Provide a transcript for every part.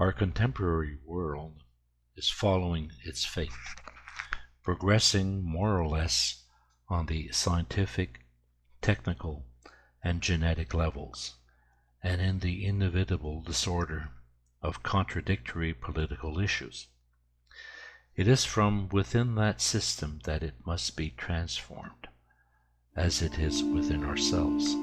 Our contemporary world is following its fate, progressing more or less on the scientific, technical, and genetic levels, and in the inevitable disorder of contradictory political issues. It is from within that system that it must be transformed, as it is within ourselves.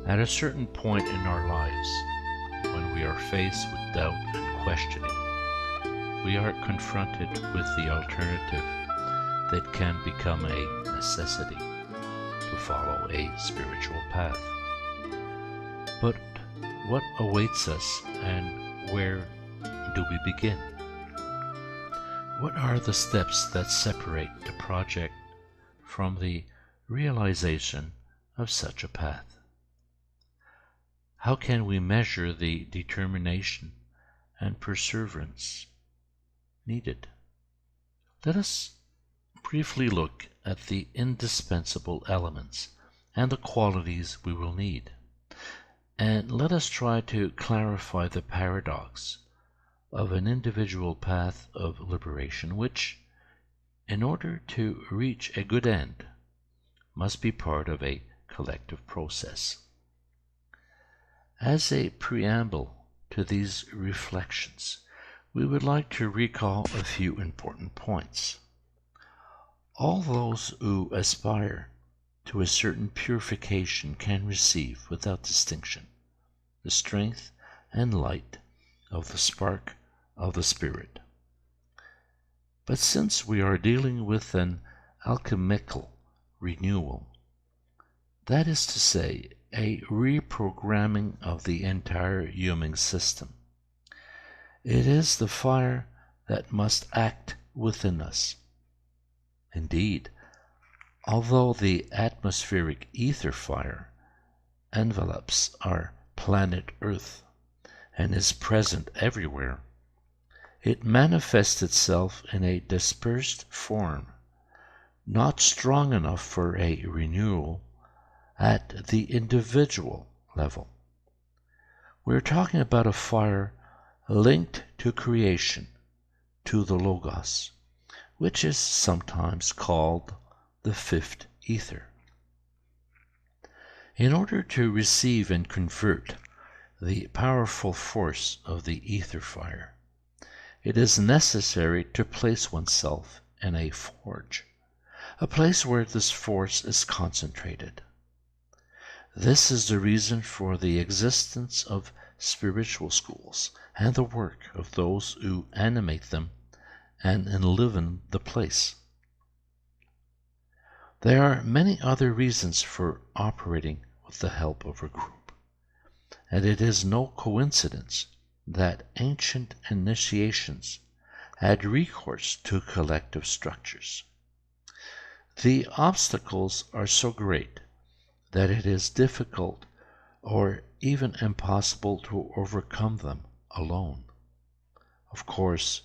At a certain point in our lives, when we are faced with doubt and questioning, we are confronted with the alternative that can become a necessity to follow a spiritual path. But what awaits us, and where do we begin? What are the steps that separate the project from the realization of such a path? How can we measure the determination and perseverance needed? Let us briefly look at the indispensable elements and the qualities we will need, and let us try to clarify the paradox of an individual path of liberation which, in order to reach a good end, must be part of a collective process. As a preamble to these reflections, we would like to recall a few important points. All those who aspire to a certain purification can receive, without distinction, the strength and light of the spark of the Spirit. But since we are dealing with an alchemical renewal, that is to say, a reprogramming of the entire human system, it is the fire that must act within us. Indeed, although the atmospheric ether fire envelops our planet Earth and is present everywhere, it manifests itself in a dispersed form, not strong enough for a renewal at the individual level. We're talking about a fire linked to creation, to the Logos, which is sometimes called the fifth ether. In order to receive and convert the powerful force of the ether fire, it is necessary to place oneself in a forge, a place where this force is concentrated. This is the reason for the existence of spiritual schools and the work of those who animate them and enliven the place. There are many other reasons for operating with the help of a group, and it is no coincidence that ancient initiations had recourse to collective structures. The obstacles are so great that it is difficult or even impossible to overcome them alone. Of course,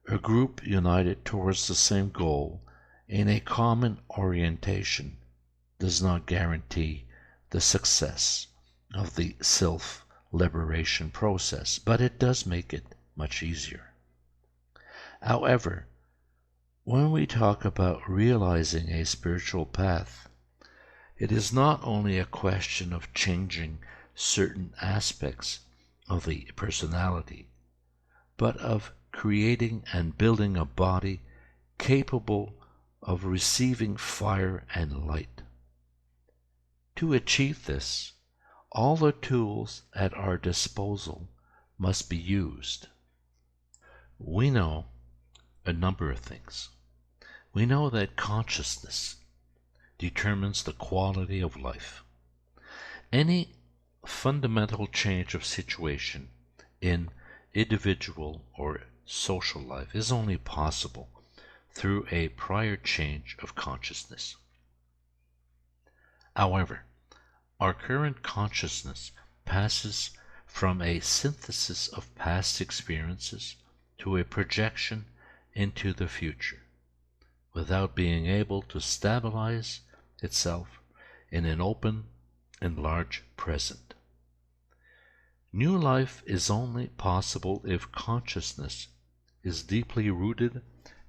a group united towards the same goal in a common orientation does not guarantee the success of the self-liberation process, but it does make it much easier. However, when we talk about realizing a spiritual path, it is not only a question of changing certain aspects of the personality, but of creating and building a body capable of receiving fire and light. To achieve this, all the tools at our disposal must be used. We know a number of things. We know that consciousness determines the quality of life. Any fundamental change of situation in individual or social life is only possible through a prior change of consciousness. However, our current consciousness passes from a synthesis of past experiences to a projection into the future without being able to stabilize itself in an open and large present. New life is only possible if consciousness is deeply rooted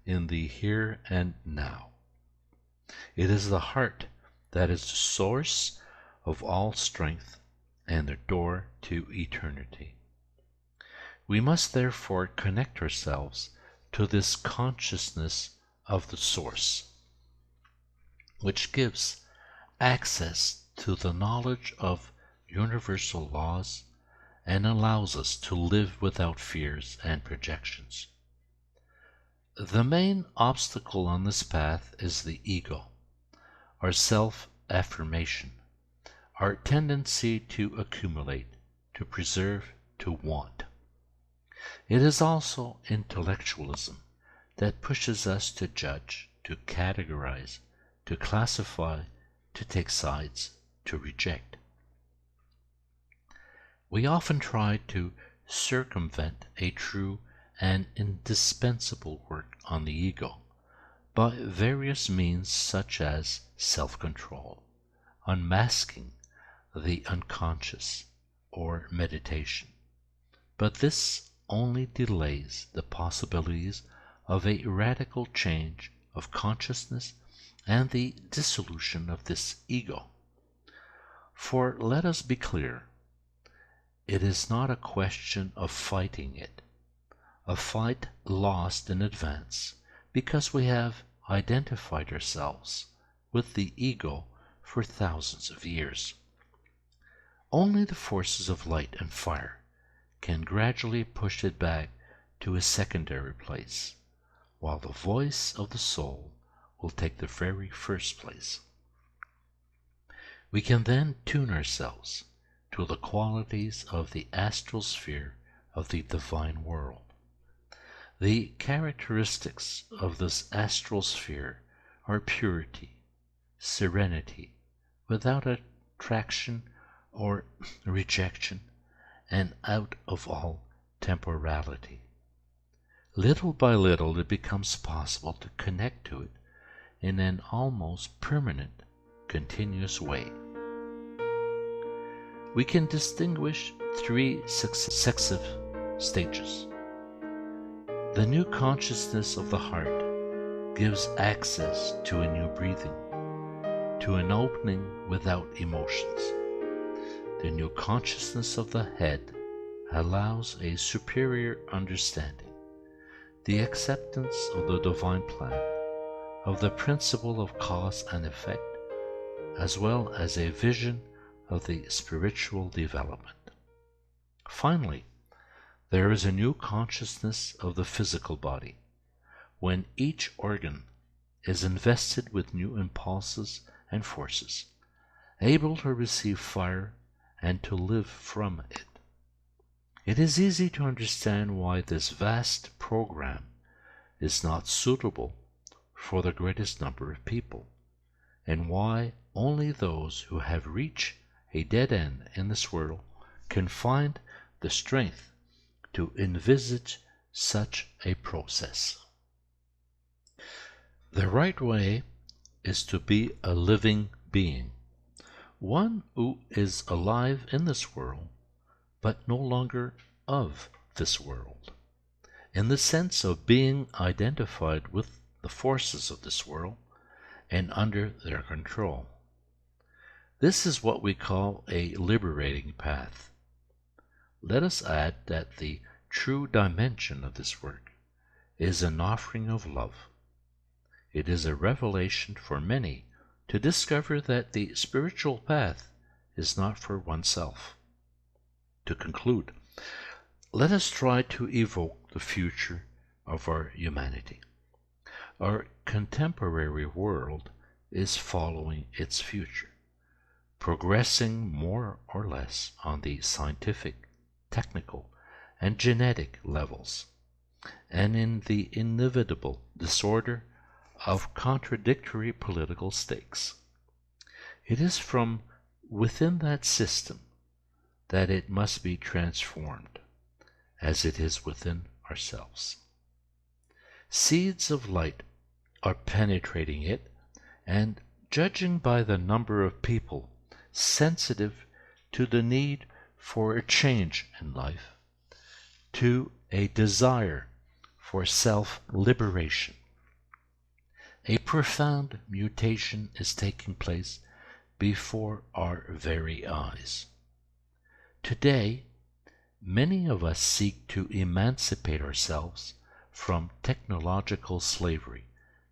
in the here and now. It is the heart that is the source of all strength and the door to eternity. We must therefore connect ourselves to this consciousness of the source, which gives access to the knowledge of universal laws and allows us to live without fears and projections. The main obstacle on this path is the ego, our self-affirmation, our tendency to accumulate, to preserve, to want. It is also intellectualism that pushes us to judge, to categorize, to classify, to take sides, to reject. We often try to circumvent a true and indispensable work on the ego by various means such as self-control, unmasking the unconscious, or meditation. But this only delays the possibilities of a radical change of consciousness and the dissolution of this ego. For let us be clear, it is not a question of fighting it, a fight lost in advance, because we have identified ourselves with the ego for thousands of years. Only the forces of light and fire can gradually push it back to a secondary place, while the voice of the soul will take the very first place. We can then tune ourselves to the qualities of the astral sphere of the divine world. The characteristics of this astral sphere are purity, serenity, without attraction or rejection, and out of all temporality. Little by little it becomes possible to connect to it in an almost permanent, continuous way. We can distinguish three successive stages. The new consciousness of the heart gives access to a new breathing, to an opening without emotions. The new consciousness of the head allows a superior understanding, the acceptance of the divine plan, of the principle of cause and effect, as well as a vision of the spiritual development. Finally, there is a new consciousness of the physical body, when each organ is invested with new impulses and forces, able to receive fire and to live from it. It is easy to understand why this vast program is not suitable for the greatest number of people, and why only those who have reached a dead end in this world can find the strength to envisage such a process. The right way is to be a living being, one who is alive in this world, but no longer of this world, in the sense of being identified with the forces of this world and under their control. This is what we call a liberating path. Let us add that the true dimension of this work is an offering of love. It is a revelation for many to discover that the spiritual path is not for oneself. To conclude, let us try to evoke the future of our humanity. Our contemporary world is following its future, progressing more or less on the scientific, technical, and genetic levels, and in the inevitable disorder of contradictory political stakes. It is from within that system that it must be transformed, as it is within ourselves. Seeds of light are penetrating it, and judging by the number of people sensitive to the need for a change in life, to a desire for self-liberation, a profound mutation is taking place before our very eyes. Today, many of us seek to emancipate ourselves from technological slavery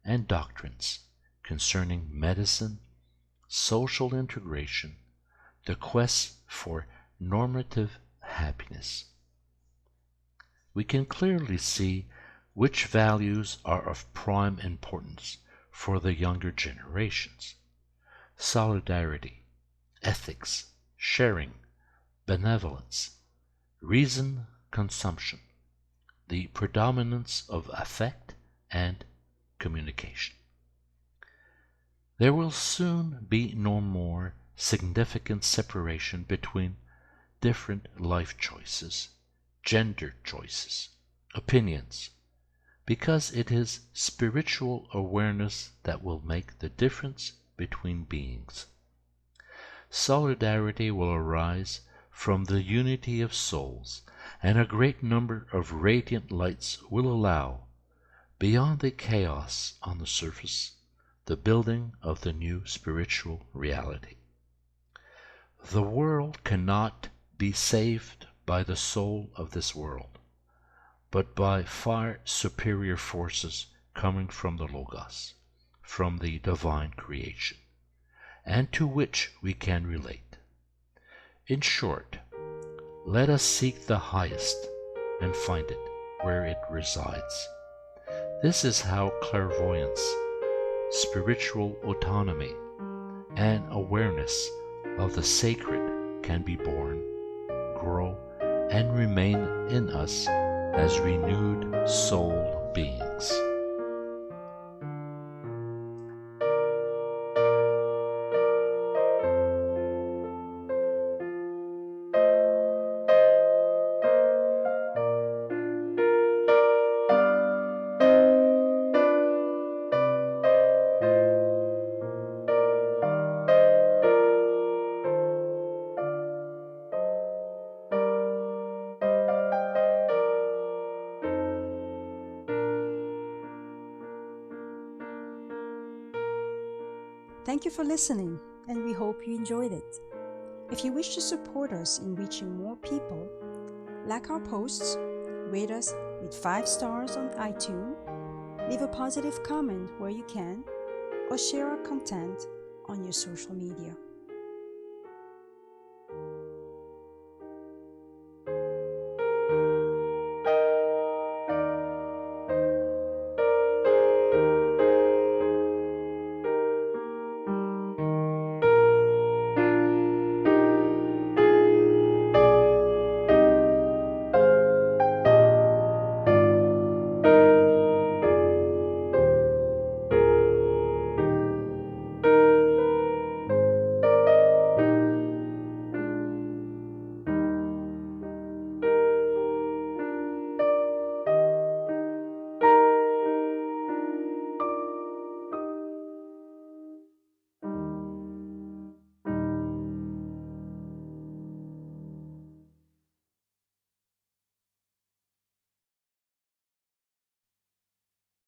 and doctrines concerning medicine, social integration, the quest for normative happiness. We can clearly see which values are of prime importance for the younger generations: solidarity, ethics, sharing, benevolence, reason consumption, the predominance of affect, and communication. There will soon be no more significant separation between different life choices, gender choices, opinions, because it is spiritual awareness that will make the difference between beings. Solidarity will arise from the unity of souls, and a great number of radiant lights will allow, beyond the chaos on the surface, the building of the new spiritual reality. The world cannot be saved by the soul of this world, but by far superior forces coming from the Logos, from the divine creation, and to which we can relate. In short, let us seek the highest and find it where it resides. This is how clairvoyance, spiritual autonomy, and awareness of the sacred can be born, grow, and remain in us as renewed soul beings. Thank you for listening, and we hope you enjoyed it. If you wish to support us in reaching more people, like our posts, rate us with 5 stars on iTunes, leave a positive comment where you can, or share our content on your social media.